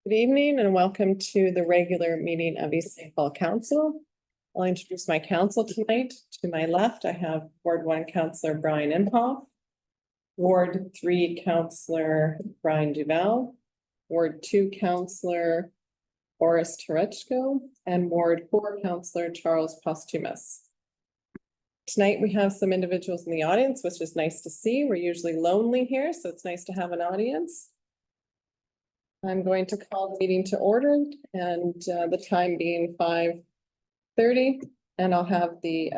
Good evening and welcome to the regular meeting of East St. Paul Council. I'll introduce my council tonight. To my left, I have Ward 1 Councillor Brian Imhoff, Ward 3 Councillor Brian Duval, Ward 2 Councillor Boris Terechko, and Ward 4 Councillor Charles Posthumus. Tonight we have some individuals in the audience, which is nice to see. We're usually lonely here, so it's nice to have an audience. I'm going to call the meeting to order and the time being 5:30, and I'll have the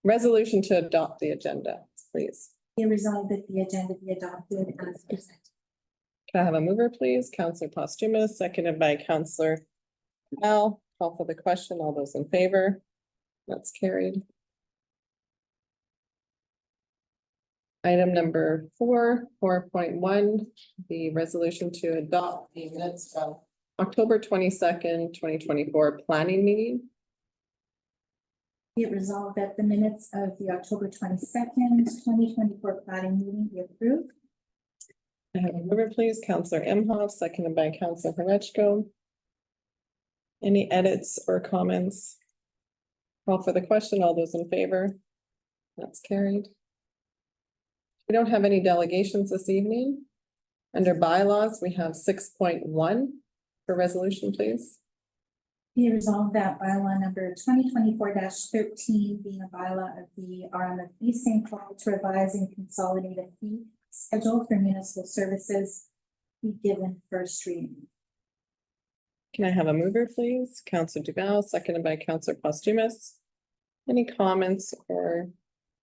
resolution to adopt the agenda, please. Be resolved that the agenda be adopted as presented. Can I have a mover, please? Councillor Posthumus, seconded by Councillor Al. Call for the question. All those in favor? That's carried. Item number 4.1, the resolution to adopt the minutes from October 22nd, 2024 planning meeting. Be it resolved that the minutes of the October 22nd, 2024 planning meeting be approved. I have a mover, please. Councillor Imhoff, seconded by Councillor Terechko. Any edits or comments? Call for the question. All those in favor? That's carried. We don't have any delegations this evening. Under bylaws, we have 6.1 for resolution, please. Be resolved that bylaw number 2024-13 being a bylaw of the RM of East St. Paul to revise and consolidate a fee schedule for municipal services be given first reading. Can I have a mover, please? Councillor Duval, seconded by Councillor Posthumus. Any comments or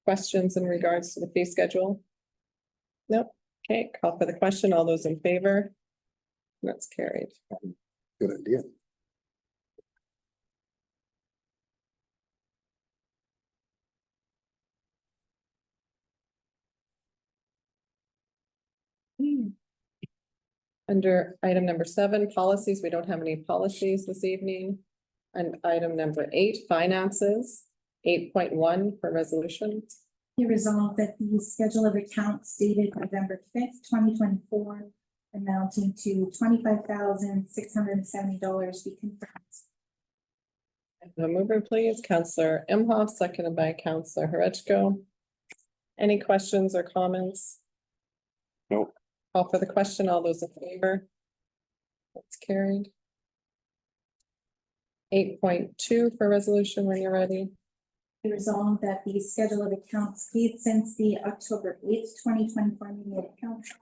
questions in regards to the fee schedule? Nope. Okay, call for the question. All those in favor? That's carried. Good idea. Under item number 7, policies, we don't have any policies this evening. And item number 8, finances, 8.1 for resolutions. Be resolved that the schedule of accounts dated November 5th, 2024, amounting to $25,670 be confirmed. The mover, please, Councillor Imhoff, seconded by Councillor Terechko. Any questions or comments? Nope. Call for the question. All those in favor? That's carried. 8.2 for resolution when you're ready. Be resolved that the schedule of accounts paid since the October 8th, 2024 meeting of council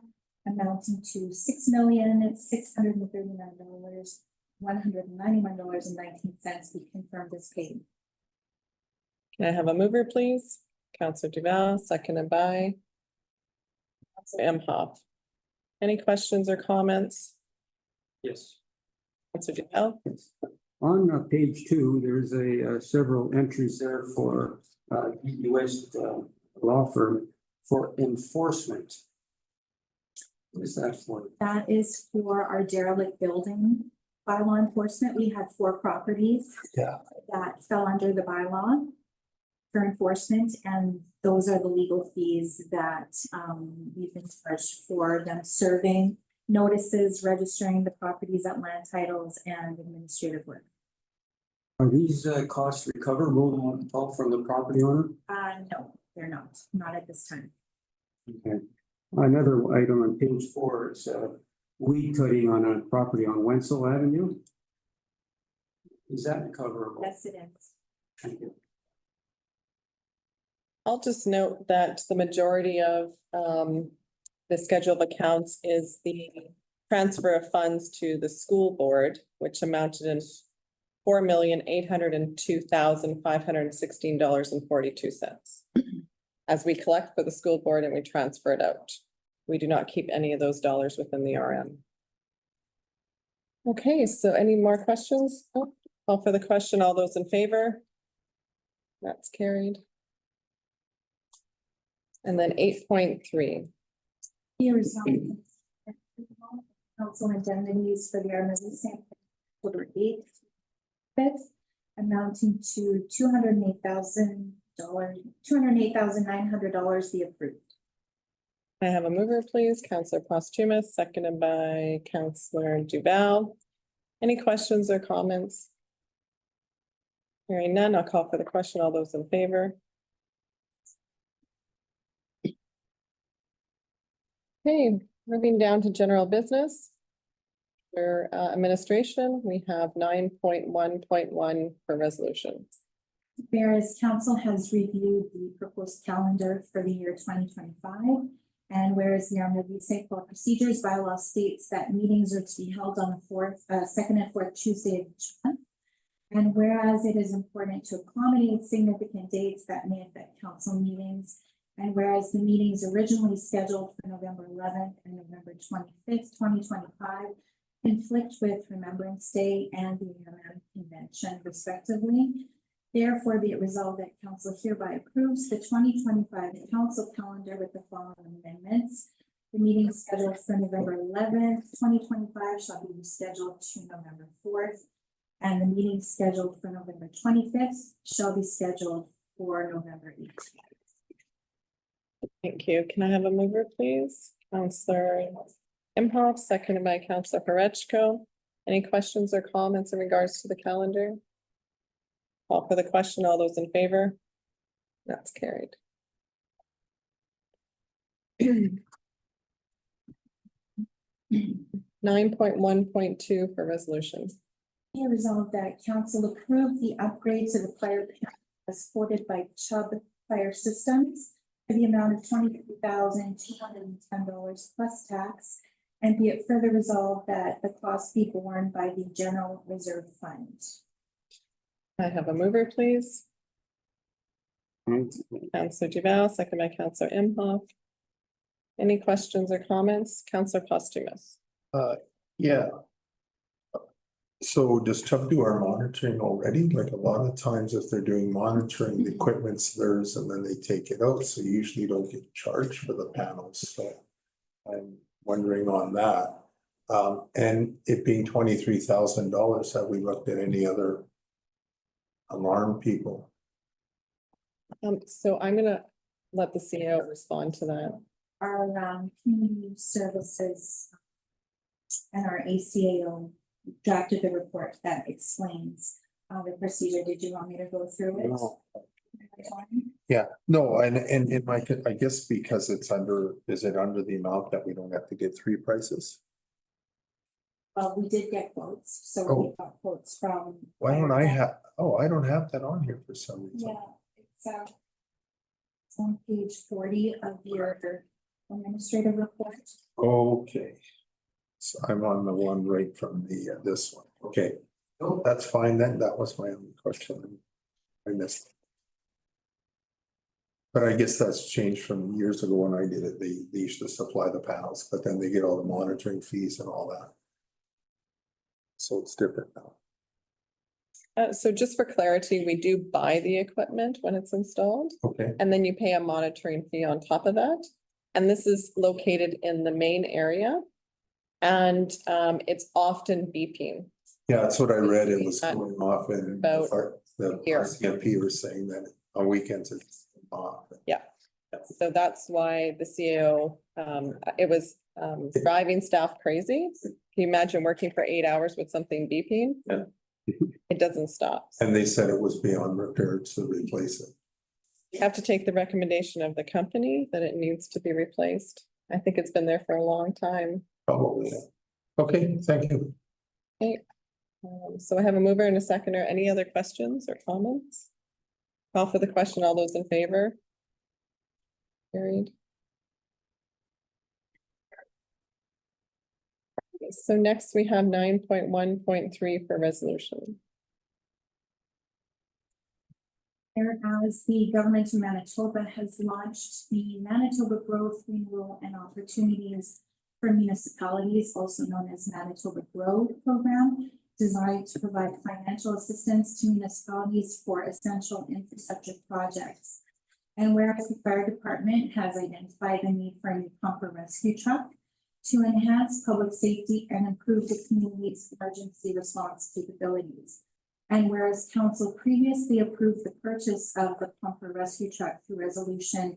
amounting to $6,639,191.19 be confirmed as paid. Can I have a mover, please? Councillor Duval, seconded by Councillor Imhoff. Any questions or comments? Yes. Councillor Duval? On page 2, there's several entries there for US law firm for enforcement. What is that for? That is for our derelict building bylaw enforcement. We had 4 properties that fell under the bylaw for enforcement, and those are the legal fees that we've been charged for them serving notices, registering the properties at land titles, and administrative work. Are these costs recoverable from the property owner? No, they're not at this time. Okay. Another item on page 4 is weed cutting on a property on Wenzel Avenue. Is that recoverable? Yes, it is. Thank you. I'll just note that the majority of the schedule of accounts is the transfer of funds to the school board, which amounted in $4,802,516.42. As we collect for the school board and we transfer it out. We do not keep any of those dollars within the RM. Okay, so any more questions? Oh, call for the question. All those in favor? That's carried. And then 8.3. Here is council indemnities for the RMC October 8th, amounting to $208,900 be approved. I I have a mover, please? Counselor Posthumous, seconded by Counselor Duval. Any questions or comments? Hearing none, I'll call for the question. All those in favor? Okay, moving down to general business. For administration, we have 9.1.1 for resolutions. Whereas council has reviewed the proposed calendar for the year 2025, and whereas the Univerus St. Paul procedures bylaw states that meetings are to be held on the second and fourth Tuesday of each month. And whereas it is important to accommodate significant dates that may affect council meetings, and whereas the meetings originally scheduled for November 11th and November 25th, 2025, conflict with Remembrance Day and the UMM Convention respectively. Therefore, be it resolved that council hereby approves the 2025 council calendar with the following amendments. The meeting scheduled for November 11th, 2025 shall be rescheduled to November 4th. And the meeting scheduled for November 25th shall be scheduled for November 18th. Thank you. Can I have a mover, please? Counselor Imhoff, seconded by Counselor Horechko. Any questions or comments in regards to the calendar? Call for the question. All those in favor? That's carried. 9.1.2 for resolutions. Be resolved that council approve the upgrade to the fire pit as supported by Chubb Fire Systems for the amount of $23,210 plus tax, and be it further resolved that the cost be borne by the General Reserve Fund. I have a mover, please. Counselor Duval, second by Counselor Imhoff. Any questions or comments? Counselor Posthumous. Yeah. So does Chubb do our monitoring already? Like a lot of times if they're doing monitoring, the equipment's theirs and then they take it out. So you usually don't get charged for the panels. So I'm wondering on that. And it being $23,000, have we looked at any other alarm people? So I'm gonna let the CEO respond to that. Our community services and our ACAO drafted the report that explains the procedure. Did you want me to go through it? No. Yeah, no, and in my, I guess because it's under, is it under the amount that we don't have to get three prices? Well, we did get quotes, so Oh. we got quotes from. Why don't I have, oh, I don't have that on here for some reason. Yeah, it's on page 40 of your administrative report. Okay. So I'm on the one right from the, this one. Okay. No, that's fine then. That was my only question. I missed it. But I guess that's changed from years ago when I did it. They used to supply the panels, but then they get all the monitoring fees and all that. So it's different now. So just for clarity, we do buy the equipment when it's installed, Okay. and then you pay a monitoring fee on top of that. And this is located in the main area. And it's often beeping. Yeah, that's what I read. It was going off and About the here. RCMP was saying that on weekends it's off. Yeah. So that's why the CEO, it was driving staff crazy. Can you imagine working for 8 hours with something beeping? Yeah. It doesn't stop. And they said it was beyond repair to replace it. You have to take the recommendation of the company that it needs to be replaced. I think it's been there for a long time. Probably. Okay, thank you. Okay. So I have a mover and a seconder. Any other questions or comments? Call for the question. All those in favor? Carried. So next we have 9.1.3 for resolution. Whereas the government of Manitoba has launched the Manitoba Growth, Renewal and Opportunities for Municipalities, also known as Manitoba Grow program, designed to provide financial assistance to municipalities for essential infrastructure projects. And whereas the fire department has identified the need for a new pumper rescue truck to enhance public safety and improve the community's emergency response capabilities. And whereas council previously approved the purchase of the pumper rescue truck through resolution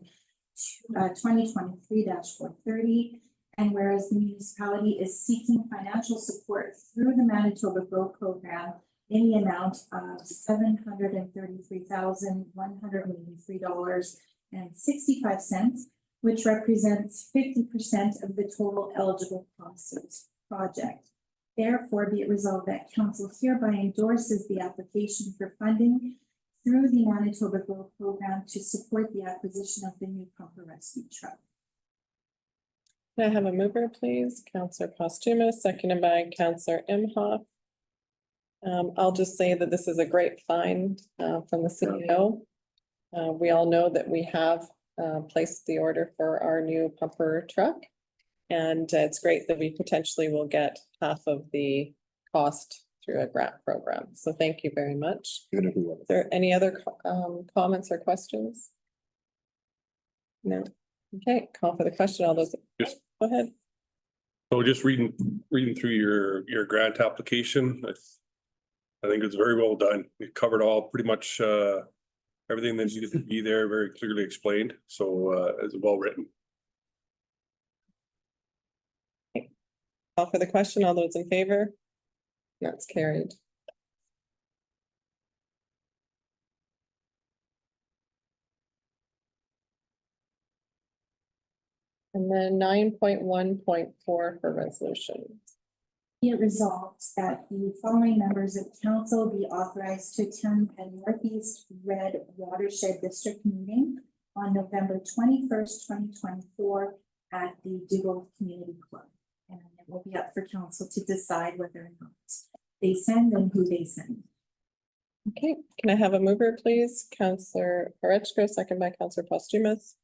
2023-430. And whereas the municipality is seeking financial support through the Manitoba Growth Program in the amount of $733,183.65, which represents 50% of the total eligible cost of this project. Therefore, be it resolved that council hereby endorses the application for funding through the Manitoba Growth Program to support the acquisition of the new pumper rescue truck. Can I have a mover, please? Counselor Posthumous, seconded by Counselor Imhoff. I'll just say that this is a great find from the CEO. We all know that we have placed the order for our new pumper truck. And it's great that we potentially will get half of the cost through a grant program. So thank you very much. Good. Is there any other comments or questions? No. Okay, call for the question. All those. Yes. Go ahead. So just reading through your grant application, I think it's very well done. It covered all pretty much everything that needed to be there, very clearly explained. So it's well written. Call for the question. All those in favor? That's carried. And then 9.1.4 for resolutions. Be it resolved that the following members of council be authorized to attend a Northeast Red Watershed District meeting on November 21st, 2024 at the Dugald Community Club. And it will be up for council to decide whether or not they send and who they send. Okay, can I have a mover, please? Counselor Horechko, second by Counselor Posthumous.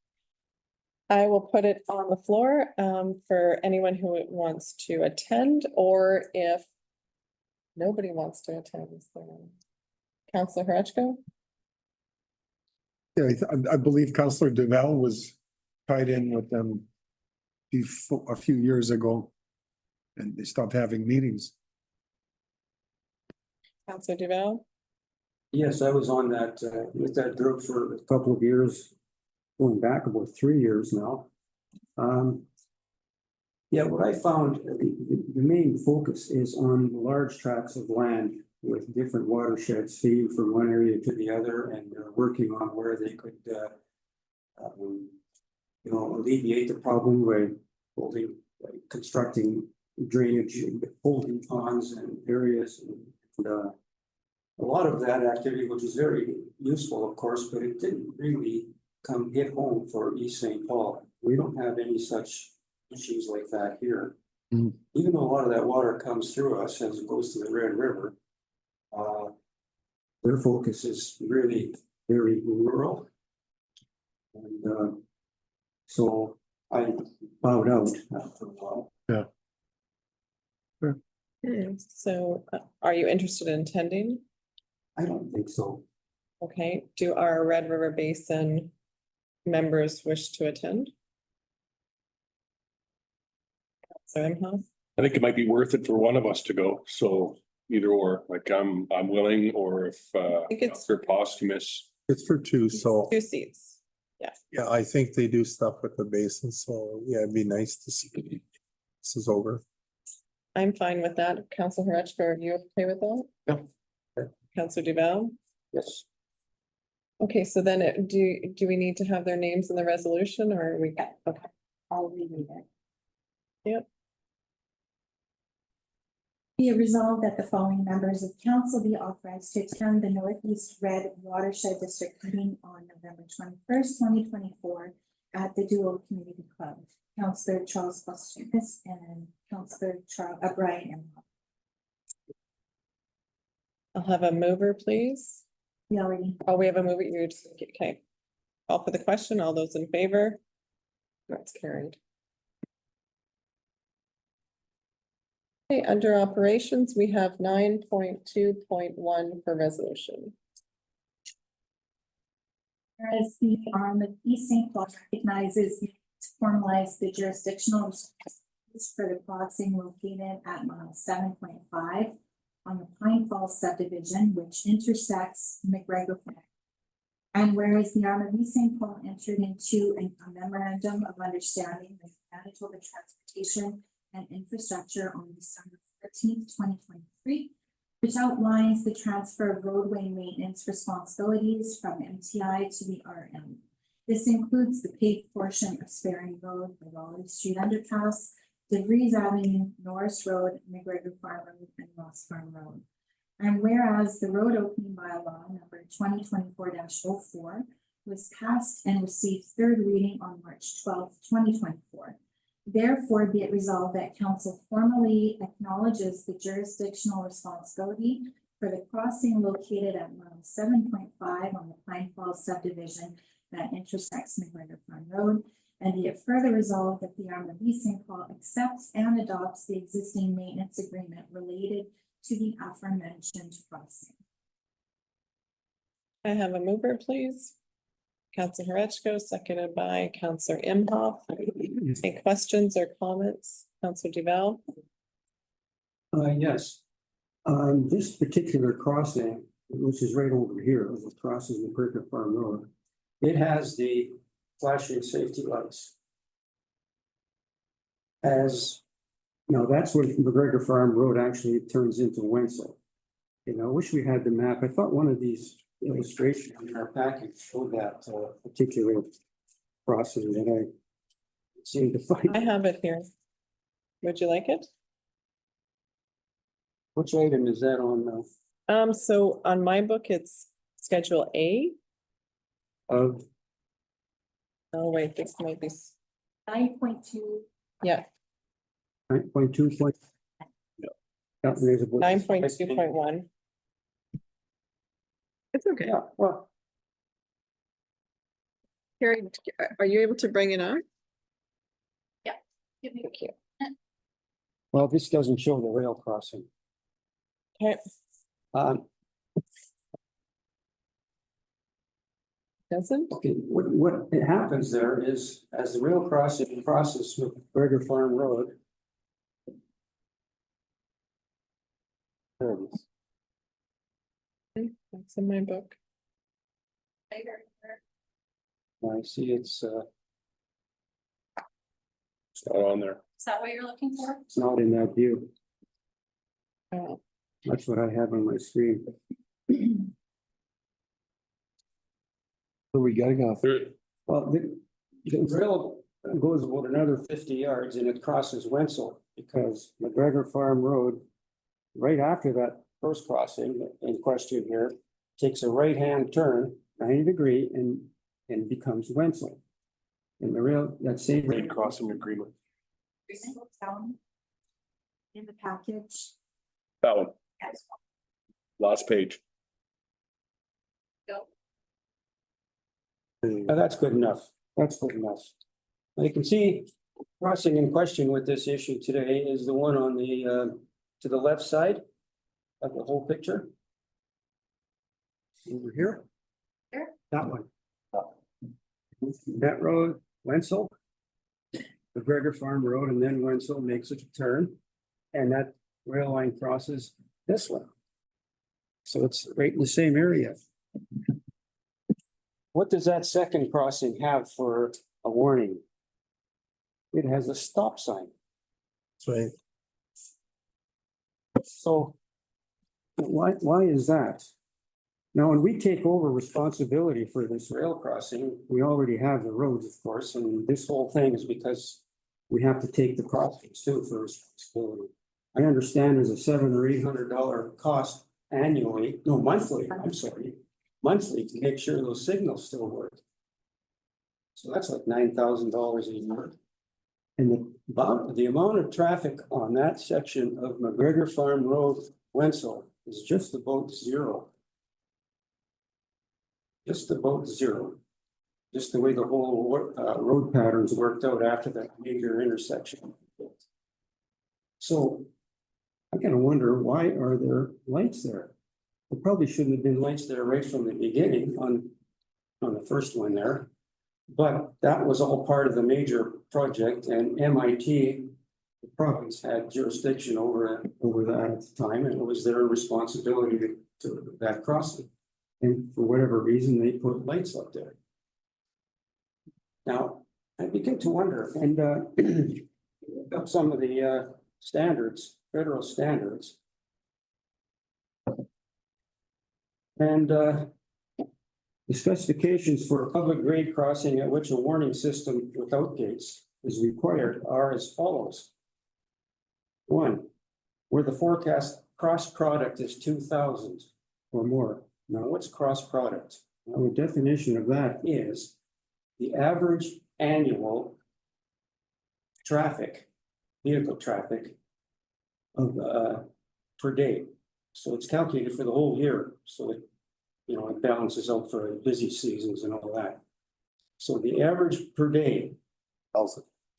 I will put it on the floor for anyone who wants to attend, or if nobody wants to attend. So, Counselor Horechko? Yeah, I believe Councillor Duval was tied in with them before, a few years ago, and they stopped having meetings. Counselor Duval? Yes, I was on that, with that group for a couple of years, going back about 3 years now. Yeah, what I found, the main focus is on large tracts of land with different watersheds feeding from one area to the other, and they're working on where they could, alleviate the problem by constructing drainage, holding ponds and areas, and a lot of that activity, which is very useful, of course, but it didn't really hit home for East St. Paul. We don't have any such issues like that here. Mm. Even though a lot of that water comes through us as it goes to the Red River, their focus is really very rural. And so I bowed out after a while. Yeah. Sure. So are you interested in attending? I don't think so. Okay, do our Red River Basin members wish to attend? So Imhoff? I think it might be worth it for one of us to go. So either or, like I'm willing, or if think it's- for Posthumous. It's for two, so, 2 seats. yeah, I think they do stuff with the basin, so, yeah, it'd be nice to see this is over. I'm fine with that. Councilor Horechko, are you okay with that? Yeah. Councilor Duval? Yes. Okay, so then do we need to have their names in the resolution, or are we? Okay. I'll reread it. Yep. Be it resolved that the following members of council be authorized to attend the Northeast Red Watershed District meeting on November 21st, 2024 at the Dual Community Club. Councillor Charles Posthumous and Councillor Brian Imhoff. I'll have a mover, please. We already. Oh, we have a mover. Okay. Call for the question. All those in favor? That's carried. Okay, under operations, we have 9.2.1 for resolution. Whereas the arm of East St. Paul recognizes to formalize the jurisdictional responsibilities for the crossing located at mile 7.5 on the Pine Falls subdivision, which intersects McGregor. And whereas the Army of St. Paul entered into a memorandum of understanding with Manitoba Transportation and Infrastructure on December 14th, 2023, which outlines the transfer of roadway maintenance responsibilities from MTI to the RM. This includes the paved portion of Sparring Road, the Raleigh Street Underpass, DeVries Avenue, Norris Road, McGregor Farm Road, and Ross Farm Road. And whereas the road opening bylaw number 2024-04 was passed and received third reading on March 12th, 2024. Therefore, be it resolved that council formally acknowledges the jurisdictional responsibility for the crossing located at mile 7.5 on the Pine Falls subdivision that intersects McGregor Farm Road. And be it further resolved that the Arm of St. Paul accepts and adopts the existing maintenance agreement related to the aforementioned crossing. I have a mover, please. Councilor Horechko, seconded by Councilor Imhoff. Any questions or comments? Councilor Duval? Yes. This particular crossing, which is right over here, as it crosses the McGregor Farm Road, it has the flashing safety lights. As, now that's where McGregor Farm Road actually turns into Wenzel. You know, I wish we had the map. I thought one of these illustrations in our package showed that particular crossing that I seem to find. I have it here. Would you like it? Which item is that on So on my book, it's Schedule A. of Oh, wait, this might be, 9.2. yeah, 9.2 point? Yeah. 9.2.1. It's okay. Yeah, well, Carrie, are you able to bring it up? Give me Thank you. well, this doesn't show the rail crossing. Okay, Um, doesn't? okay, what it happens there is, as the rail crossing crosses McGregor Farm Road. There it is. That's in my book. I see it's It's not on there. Is that what you're looking for? it's not in that view. Oh, That's what I have on my screen. Where we gotta go? Well, the rail goes about another 50 yards and it crosses Wenzel because McGregor Farm Road, right after that first crossing in question here, takes a right-hand turn, 90-degree, and becomes Wenzel. And the rail, that same. Road crossing agreement. Down in the package. That one, Yes. last page. That's good enough. That's good enough. And you can see crossing in question with this issue today is the one on the to the left side of the whole picture. Over here. Here? That one. That road, Wenzel. McGregor Farm Road, and then Wenzel makes a turn. And that rail line crosses this one. So it's right in the same area. What does that second crossing have for a warning? It has a stop sign. That's right. So why is that? Now, when we take over responsibility for this rail crossing, we already have the roads, of course, and this whole thing is because we have to take the crossings too for responsibility. I understand there's a $700 or $800 cost annually, no, monthly, I'm sorry, monthly to make sure those signals still work. So that's like $9,000 a year. And the amount of traffic on that section of McGregor Farm Road, Wenzel, is just about zero. Just about zero. Just the way the whole road patterns worked out after that major intersection. So I kind of wonder, why are there lights there? There probably shouldn't have been lights there right from the beginning on the first one there. But that was all part of the major project, and MIT, the province, had jurisdiction over that at the time, and it was their responsibility to that crossing. And for whatever reason, they put lights up there. Now, I begin to wonder, and look up some of the standards, federal standards. And the specifications for a public grade crossing at which a warning system without gates is required are as follows. 1, where the forecast cross product is 2,000 or more. Now, what's cross product? Well, the definition of that is the average annual traffic, vehicle traffic of per day. So it's calculated for the whole year. So it, you know, it balances out for busy seasons and all that. So the average per day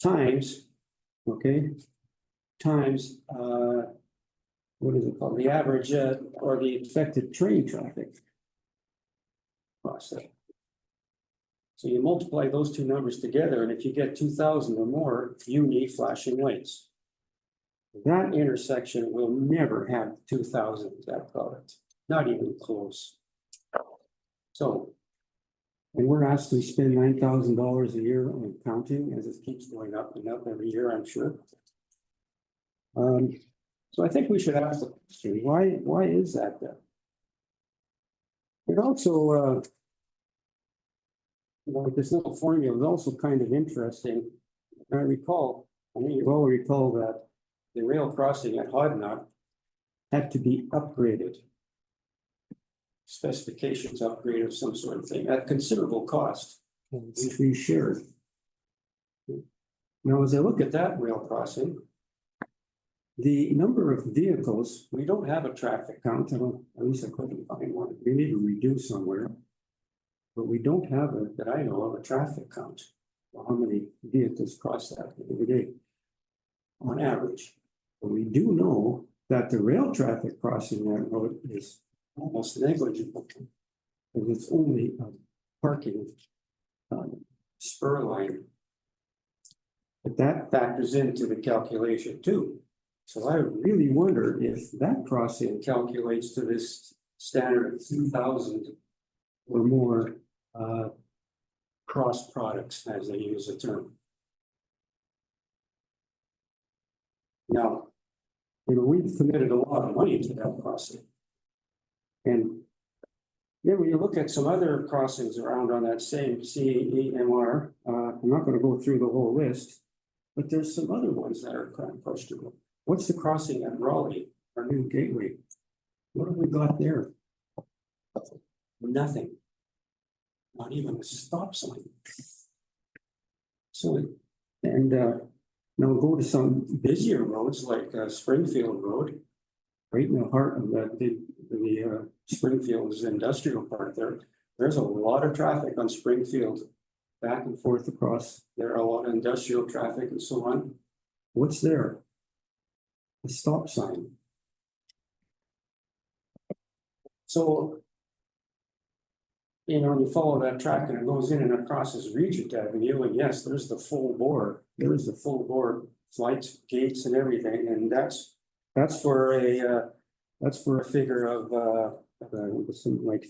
times, okay, times what is it called? The average or the expected train traffic across there. So you multiply those two numbers together, and if you get 2,000 or more, you need flashing lights. That intersection will never have 2,000 that product, not even close. So, and we're asked to spend $9,000 a year on counting as it keeps going up and up every year, I'm sure. So I think we should ask the question, why is that there? It also, you know, this little formula is also kind of interesting. I recall, I mean, you all recall that the rail crossing at Hodnot had to be upgraded. Specifications upgrade of some sort of thing at considerable cost, which we shared. Now, as I look at that rail crossing, the number of vehicles, we don't have a traffic count, at least I couldn't find one. We need to reduce somewhere. But we don't have a, that I know of, a traffic count. For how many vehicles cross that every day on average. But we do know that the rail traffic crossing that road is almost negligible. And it's only a parking spur line. But that factors into the calculation too. So I really wonder if that crossing calculates to this standard of 2,000 or more cross products, as they use the term. Now, you know, we've committed a lot of money to that crossing. And then when you look at some other crossings around on that same CEMR, I'm not going to go through the whole list, but there's some other ones that are kind of questionable. What's the crossing at Raleigh, our new gateway? What have we got there? Nothing. Not even a stop sign. So, and now go to some busier roads like Springfield Road, right in the heart of the Springfield's industrial park there. There's a lot of traffic on Springfield, back and forth across. There are a lot of industrial traffic and so on. What's there? A stop sign. So, you know, you follow that track and it goes in and it crosses Regent Avenue, and yes, there's the full bore. There's the full bore flights, gates, and everything, and that's for a figure of something like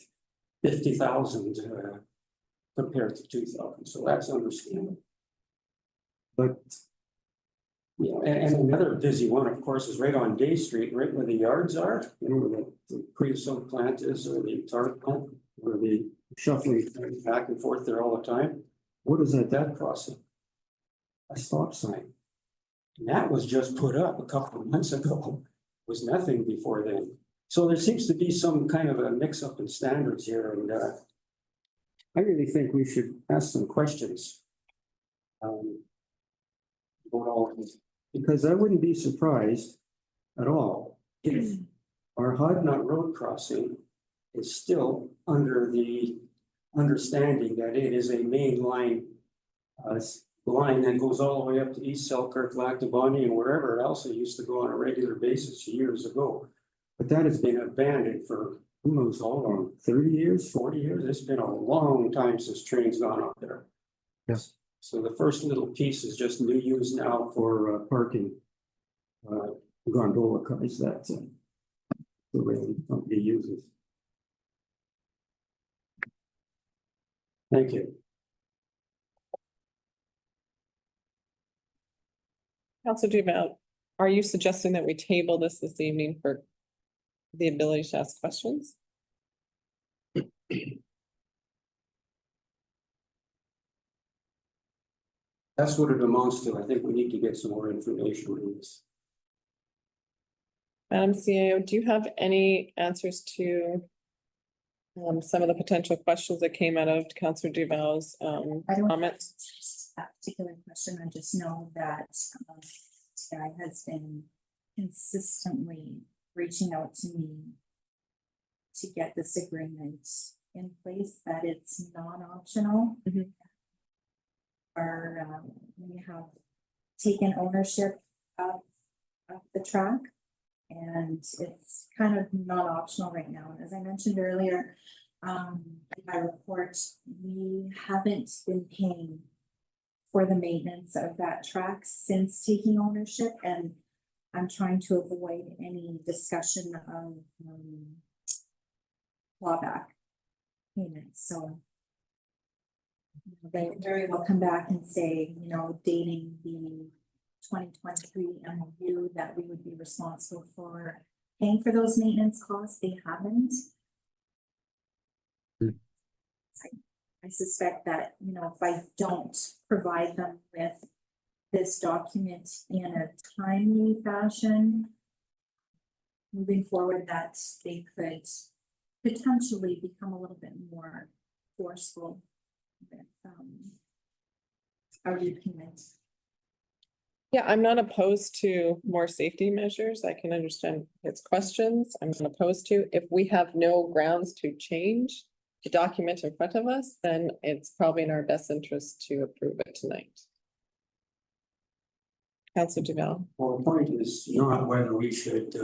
50,000 compared to 2,000. So that's understandable. But you know, and another busy one, of course, is right on Day Street, right where the yards are. You know, where the creosote plant is, or the tar plant, where the shuffling back and forth there all the time. What is that crossing? A stop sign. And that was just put up a couple of months ago. It was nothing before then. So there seems to be some kind of a mix-up in standards here, and I really think we should ask some questions. About all of this, because I wouldn't be surprised at all if our Hodnot Road crossing is still under the understanding that it is a main line line that goes all the way up to East Selkirk, Lactabani, and wherever else it used to go on a regular basis years ago. But that has been abandoned for who knows how long, 30 years, 40 years. It's been a long time since trains gone up there. Yes. So the first little piece is just new use now for parking gondola cars that the rail company uses. Thank you. Councilor Duval, are you suggesting that we table this evening for the ability to ask questions? That's what it amounts to. I think we need to get some more information on this. Madam CAO, do you have any answers to some of the potential questions that came out of Councilor Duval's I don't have comments? that particular question. I just know that this guy has been consistently reaching out to me to get this agreement in place, that it's non-optional. Mhm. Or we have taken ownership of the track. And it's kind of non-optional right now. And as I mentioned earlier, in my report, we haven't been paying for the maintenance of that track since taking ownership, and I'm trying to avoid any discussion of clawback payments. So they very well come back and say, you know, dating the 2023 MOU that we would be responsible for paying for those maintenance costs. They haven't. I suspect that, you know, if I don't provide them with this document in a timely fashion, moving forward, that they could potentially become a little bit more forceful with a repayment. Yeah, I'm not opposed to more safety measures. I can understand his questions. I'm not opposed to. If we have no grounds to change the document in front of us, then it's probably in our best interest to approve it tonight. Councilor Duval. Well, the point is not whether we should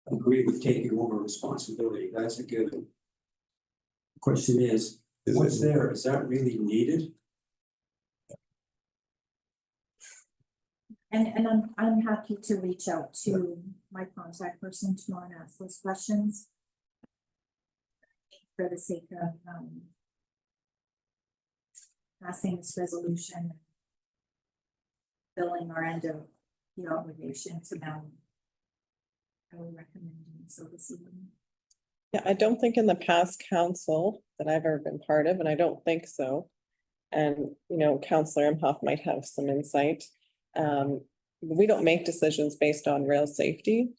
agree with taking over responsibility. That's a given. The question is what's there? Is that really needed? And I'm happy to reach out to my contact person tomorrow and ask those questions. For the sake of passing this resolution, filling our end of the obligation to them, I would recommend doing so this evening. Yeah, I don't think in the past council that I've ever been part of, and I don't think so. And, you know, Councillor Imhoff might have some insight. We don't make decisions based on rail safety.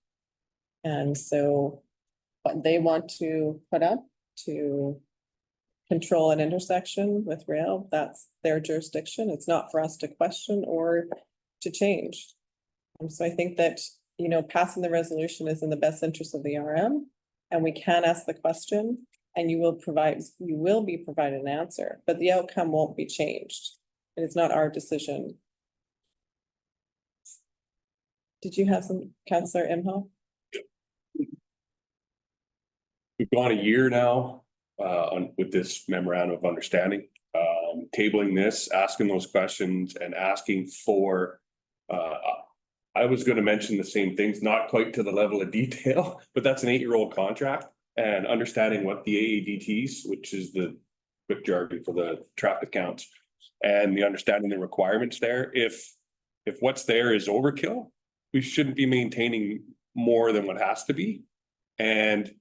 And so what they want to put up to control an intersection with rail, that's their jurisdiction. It's not for us to question or to change. So I think that, you know, passing the resolution is in the best interest of the RM, and we can ask the question and you will be provided an answer, but the outcome won't be changed. It is not our decision. Did you have some, Councillor Imhoff? We've gone a year now with this memorandum of understanding, tabling this, asking those questions and asking for, I was going to mention the same things, not quite to the level of detail, but that's an 8-year-old contract, and understanding what the AADTs, which is the quick jargon for the traffic counts, and the understanding the requirements there. If what's there is overkill, we shouldn't be maintaining more than what has to be. And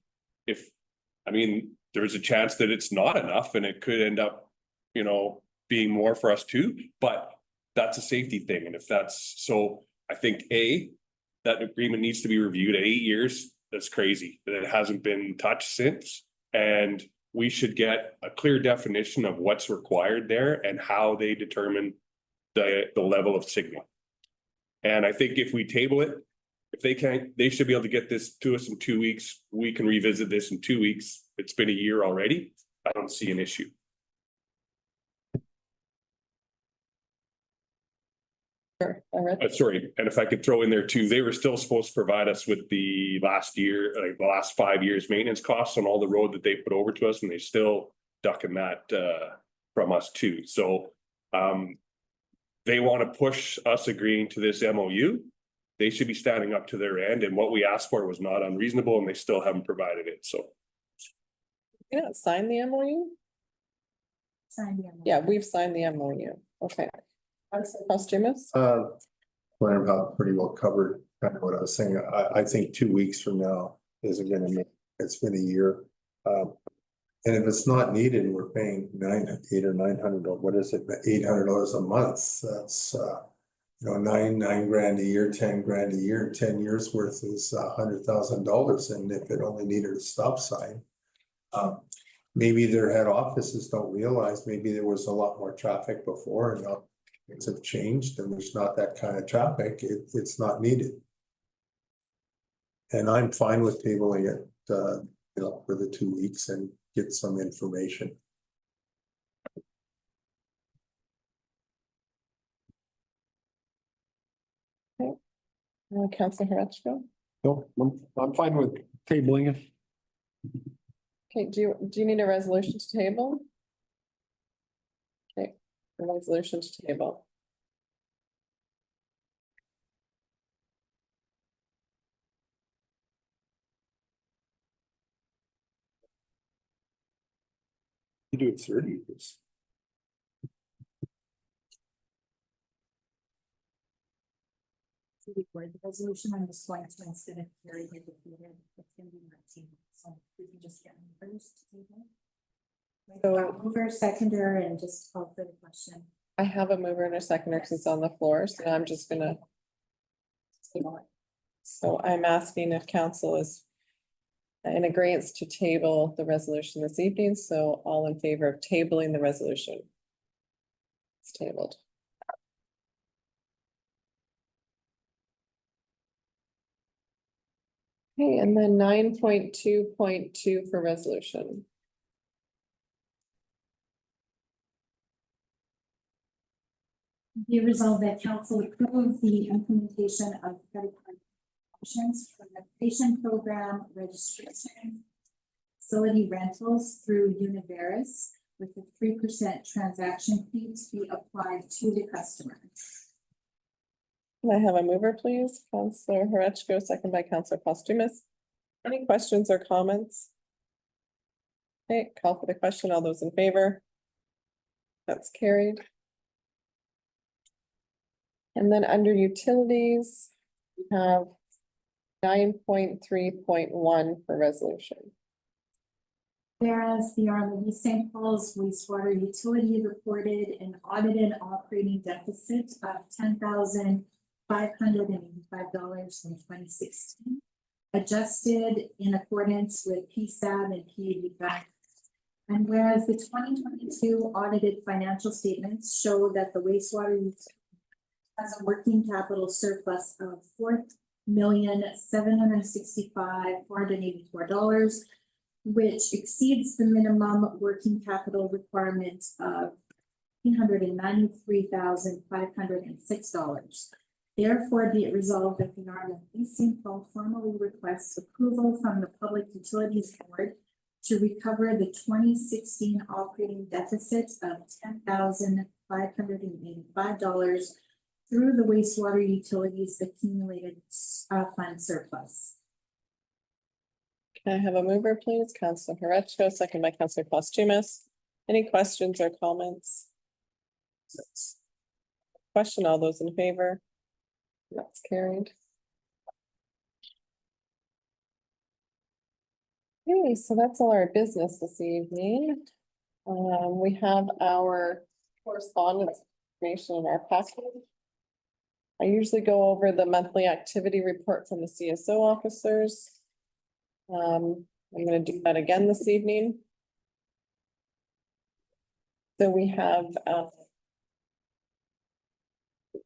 there's a chance that it's not enough and it could end up, you know, being more for us too, but that's a safety thing. And if that's so, I think that agreement needs to be reviewed at 8 years. That's crazy that it hasn't been touched since. And we should get a clear definition of what's required there and how they determine the level of signal. And I think if we table it, if they can't, they should be able to get this to us in 2 weeks. We can revisit this in 2 weeks. It's been a year already. I don't see an issue. Sure. All right. Sorry, and if I could throw in there too, they were still supposed to provide us with the last year, like the last 5 years maintenance costs on all the road that they put over to us, and they still ducking that from us too. So they want to push us agreeing to this MOU. They should be standing up to their end, and what we asked for was not unreasonable, and they still haven't provided it. So You not sign the MOU? Sign the MOU. Yeah, we've signed the MOU. Okay. Councillor Posthumous? Learned about pretty well covered kind of what I was saying. I think 2 weeks from now isn't gonna make, it's been a year. And if it's not needed, we're paying $800 or $900, or what is it, $800 a month. That's, nine grand a year, 10 grand a year, 10 years worth is $100,000. And if it only needed a stop sign, maybe their head offices don't realize, maybe there was a lot more traffic before and now things have changed and there's not that kind of traffic. It's not needed. And I'm fine with tabling it, for the 2 weeks and get some information. Councillor Horachko? No, I'm fine with tabling it. Okay, do you need a resolution to table? Okay, a resolution to table. You do it 30 years. To record the resolution, I'm just going to instead of carry the defeated, it's gonna be 19, so we can just get first table. So mover, seconder, and just call for the question. I have a mover and a seconder because it's on the floor, so I'm just gonna. So I'm asking if council is in agreement to table the resolution this evening, so all in favor of tabling the resolution? It's tabled. Okay, and then 9.2.2 for resolution. Be resolved that council approve the implementation of credit card options for the patient program registration, facility rentals through Univerus with a 3% transaction fee to be applied to the customers. Can I have a mover, please? Councillor Horachko, second by Councillor Posthumous. Any questions or comments? Okay, call for the question. All those in favor? That's carried. And then under utilities, we have 9.3.1 for resolution. Whereas the RMLD St. Paul's wastewater utility reported an audited operating deficit of $10,585 in 2016, adjusted in accordance with PSAB and PAD guidelines. And whereas the 2022 audited financial statements show that the wastewater utility has a working capital surplus of $4,765,484, which exceeds the minimum working capital requirement of $393,506. Therefore, be it resolved that the RMLD St. Paul formally requests approval from the Public Utilities Board to recover the 2016 operating deficit of $10,585 through the wastewater utilities accumulated fund surplus. Can I have a mover, please? Councillor Horachko, second by Councillor Posthumous. Any questions or comments? Question, all those in favor? That's carried. Okay, so that's all our business this evening. We have our correspondence information in our packet. I usually go over the monthly activity report from the CSO officers. I'm going to do that again this evening. So we have,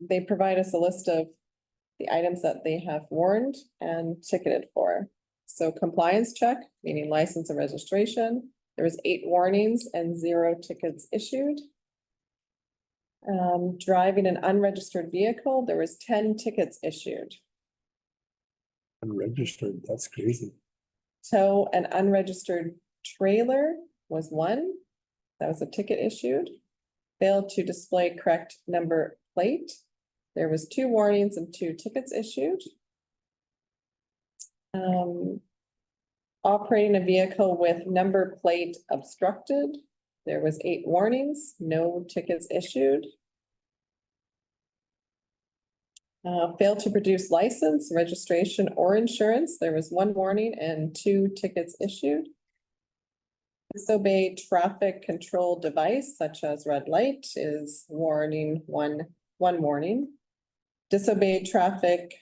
they provide us a list of the items that they have warned and ticketed for. So compliance check, meaning license and registration. There was 8 warnings and 0 tickets issued. Driving an unregistered vehicle, there was 10 tickets issued. Unregistered, that's crazy. Tow an unregistered trailer was 1. That was a ticket issued. Failed to display correct number plate. There was 2 warnings and 2 tickets issued. Operating a vehicle with number plate obstructed, there was 8 warnings, no tickets issued. Failed to produce license, registration, or insurance, there was 1 warning and 2 tickets issued. Disobeyed traffic control device such as red light is warning one warning. Disobeyed traffic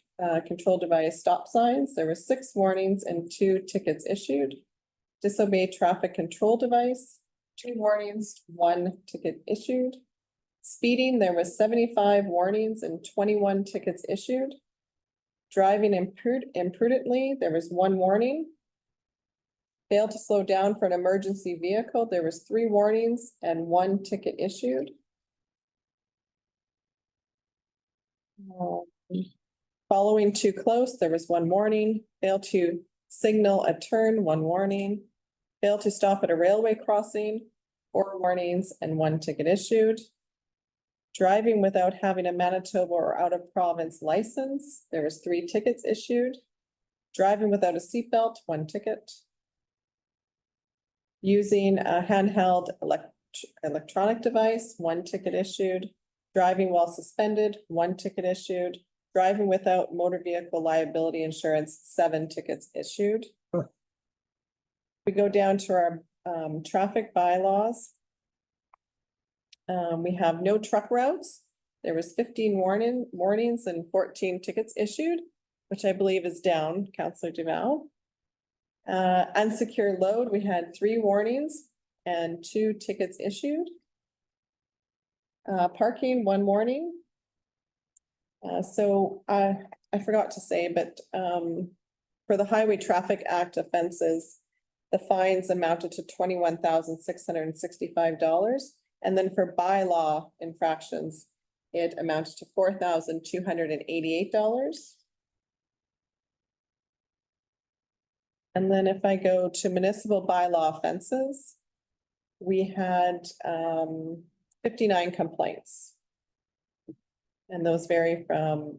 control device stop signs, there were 6 warnings and 2 tickets issued. Disobeyed traffic control device, 2 warnings, 1 ticket issued. Speeding, there was 75 warnings and 21 tickets issued. Driving imprudently, there was 1 warning. Failed to slow down for an emergency vehicle, there was 3 warnings and 1 ticket issued. Following too close, there was 1 warning. Failed to signal a turn, 1 warning. Failed to stop at a railway crossing, 4 warnings and 1 ticket issued. Driving without having a Manitoba or out of province license, there was 3 tickets issued. Driving without a seatbelt, 1 ticket. Using a handheld electronic device, 1 ticket issued. Driving while suspended, 1 ticket issued. Driving without motor vehicle liability insurance, 7 tickets issued. Huh. We go down to our traffic bylaws. We have no truck routes. There was 15 warnings and 14 tickets issued, which I believe is down, Councillor Duval. Unsecure load, we had 3 warnings and 2 tickets issued. Parking, 1 warning. So I forgot to say, but for the Highway Traffic Act offenses, the fines amounted to $21,665. And then for bylaw infractions, it amounted to $4,288. And then if I go to municipal bylaw offenses, we had 59 complaints. And those vary from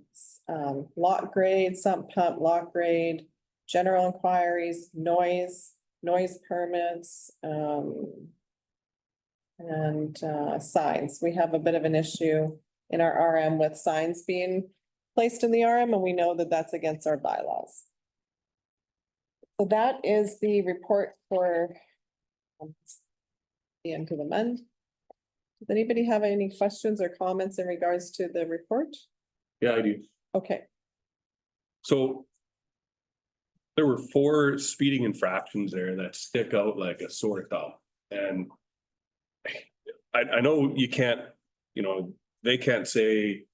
lot grade, sump pump, lot grade, general inquiries, noise permits, and signs. We have a bit of an issue in our RM with signs being placed in the RM, and we know that that's against our bylaws. So that is the report for the end of the month. Does anybody have any questions or comments in regards to the report? Yeah, I do. Okay, So there were 4 speeding infractions there that stick out like a sore thumb. And I know you can't, they can't say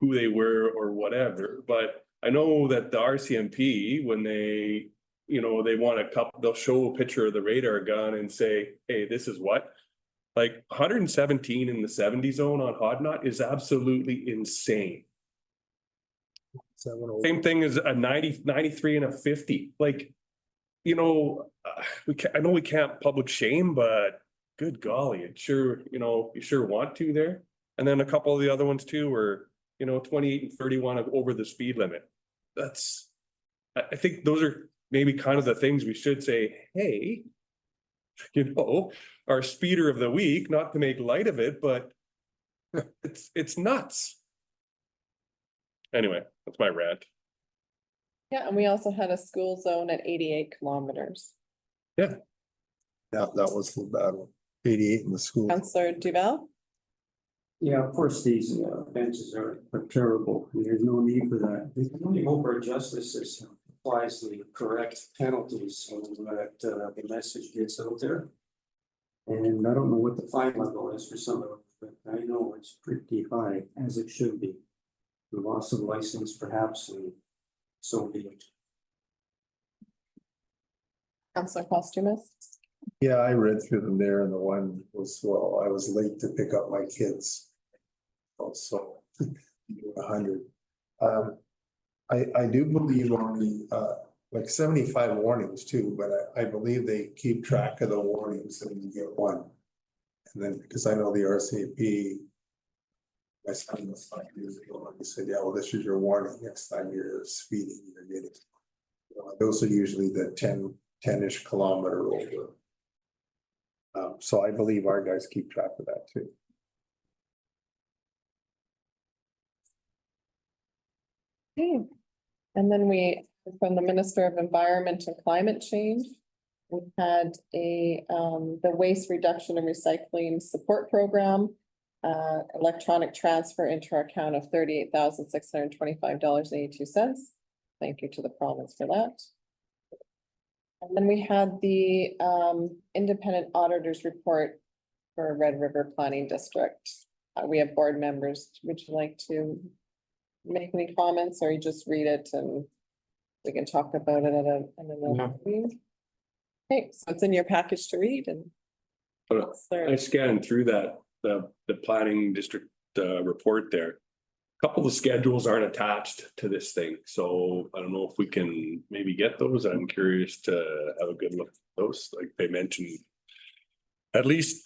who they were or whatever, but I know that the RCMP, when they, they want they'll show a picture of the radar gun and say, hey, this is what? Like 117 in the 70 zone on Hodnot is absolutely insane. Same thing as a 90, 93 and a 50. Like, I know we can't public shame, but good golly, it sure, you sure want to there. And then a couple of the other ones too were, 28 and 31 over the speed limit. I think those are maybe kind of the things we should say, hey, our speeder of the week, not to make light of it, but it's nuts. Anyway, that's my rant. yeah, and we also had a school zone at 88 kilometers. Yeah, that was the bad one. 88 in the school. Councillor Duval? Yeah, of course, these offenses are terrible. There's no need for that. We can only hope our justice system applies the correct penalties so that the message gets out there. And I don't know what the fine level is for some of them, but I know it's pretty high, as it should be. The loss of license perhaps, and so be it. Councillor Posthumous? Yeah, I read through them there, and the one was, well, I was late to pick up my kids. Also, 100. I do believe on the like 75 warnings too, but I believe they keep track of the warnings and you get 1. And then because I know the RCMP, my son was 5 years ago, and he said, yeah, well, this is your warning. Next time you're speeding, you're getting. Those are usually the 10-ish kilometer over. So I believe our guys keep track of that too. Okay. And then from the Minister of Environment and Climate Change, we had the Waste Reduction and Recycling Support Program, electronic transfer into our account of $38,625.82. Thank you to the province for that. And then we had the independent auditors report for Red River Planning District. We have board members. Would you like to make any comments, or you just read it and we can talk about it at another meeting? Okay, so it's in your package to read and. But I scanned through that, the planning district report there. A couple of schedules aren't attached to this thing, so I don't know if we can maybe get those. I'm curious to have a good look at those, like they mentioned. At least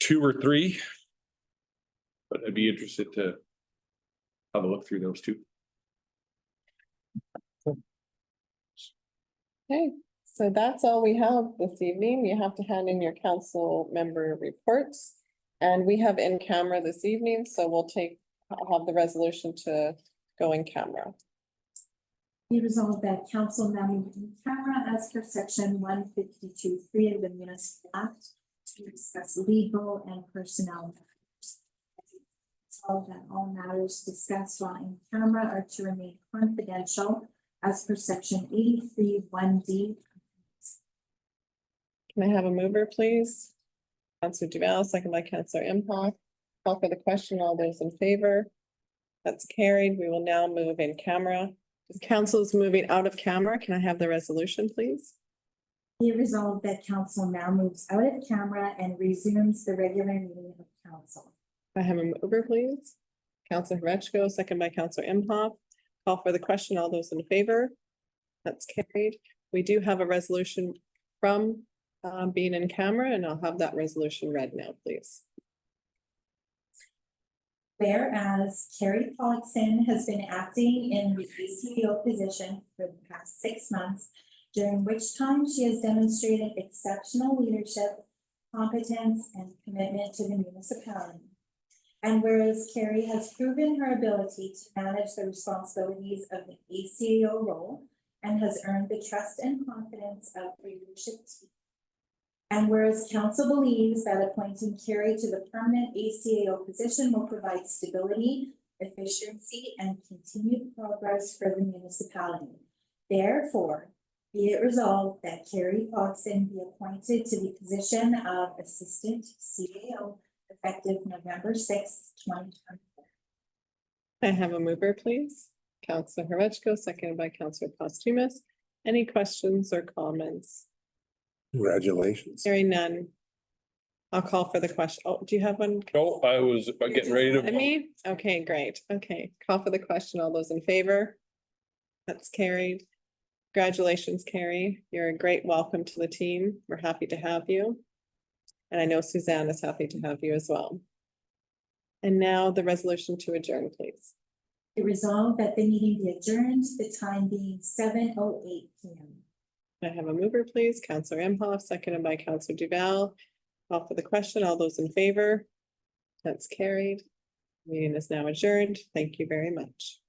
2 or 3. But I'd be interested to have a look through those too. Okay, so that's all we have this evening. You have to hand in your council member reports. And we have in camera this evening, so I'll have the resolution to go in camera. Be resolved that council now move in camera as per section 152(3) of the Municipal Act to discuss legal and personnel matters. Resolved that all matters discussed while in camera are to remain confidential as per section 83(1)(d). Can I have a mover, please? Councillor Duval, second by Councillor Imhoff. Call for the question. All those in favor? That's carried. We will now move in camera. If council is moving out of camera, can I have the resolution, please? Be resolved that council now moves out of camera and resumes the regular meeting of council. I have a mover, please. Councillor Horechko, second by Councillor Imhoff. Call for the question. All those in favor? That's carried. We do have a resolution from being in camera, and I'll have that resolution read now, please. Whereas Carrie Pollexon has been acting in the ACAO position for the past 6 months, during which time she has demonstrated exceptional leadership, competence, and commitment to the municipality. And whereas Carrie has proven her ability to manage the responsibilities of the ACAO role and has earned the trust and confidence of her leadership team. And whereas council believes that appointing Carrie to the permanent ACAO position will provide stability, efficiency, and continued progress for the municipality. Therefore, be it resolved that Carrie Pollexon be appointed to the position of Assistant CAO effective November 6, 2024. I have a mover, please. Councillor Horechko, seconded by Councillor Posthumus. Any questions or comments? Congratulations. Hearing none. I'll call for the question. Oh, do you have one? No, I was getting ready to. I mean, okay, great. Okay, call for the question. All those in favor? That's carried. Congratulations, Carrie. You're a great welcome to the team. We're happy to have you. And I know Suzanne is happy to have you as well. And now the resolution to adjourn, please. Be resolved that the meeting be adjourned, the time being 7:08 p.m. I have a mover, please. Councillor Imhoff, seconded by Councillor Duval. Call for the question. All those in favor? That's carried. Meeting is now adjourned. Thank you very much.